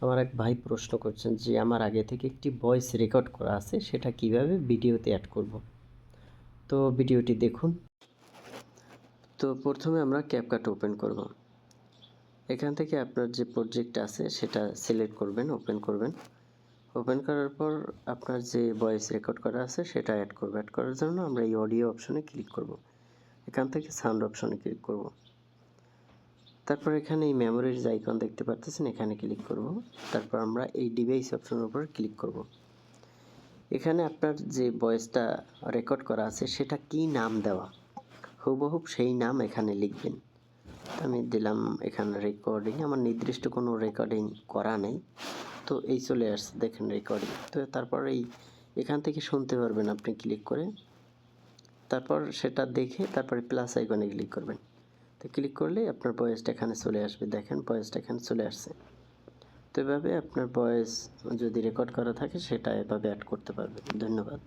আমার এক ভাই প্রশ্ন করছেন যে আমার আগে থেকে একটি ভয়েস রেকর্ড করা আছে, সেটা কিভাবে ভিডিওতে অ্যাড করব। তো ভিডিওটি দেখুন। তো প্রথমে আমরা ক্যাপকাট ওপেন করব। এখান থেকে আপনার যে প্রজেক্ট আছে সেটা সিলেক্ট করবেন, ওপেন করবেন। ওপেন করার পর আপনার যে ভয়েস রেকর্ড করা আছে সেটা অ্যাড করব। অ্যাড করার জন্য আমরা এই অডিও অপশনে ক্লিক করব। এখান থেকে সাউন্ড অপশনে ক্লিক করব। তারপর এখানে এই মেমোরির যে আইকন দেখতে পাচ্ছেন, এখানে ক্লিক করব। তারপর আমরা এই ডিভাইস অপশনের উপর ক্লিক করব। এখানে আপনার যে ভয়েসটা রেকর্ড করা আছে সেটা কি নাম দেওয়া, হুবহু সেই নাম এখানে লিখবেন। আমি দিলাম এখানে রেকর্ডিং, আমার নির্দিষ্ট কোনো রেকর্ডিং করা নেই, তো এই চলে আসছে দেখেন রেকর্ডিং। তো তারপর এখান থেকে শুনতে পারবেন আপনি ক্লিক করে। তারপর সেটা দেখে তারপরে প্লাস আইকনে ক্লিক করবেন। তো ক্লিক করলেই আপনার ভয়েসটা এখানে চলে আসবে। দেখেন ভয়েসটা এখানে চলে আসছে। তো এভাবে আপনার ভয়েস যদি রেকর্ড করা থাকে সেটা এভাবে অ্যাড করতে পারবেন। ধন্যবাদ।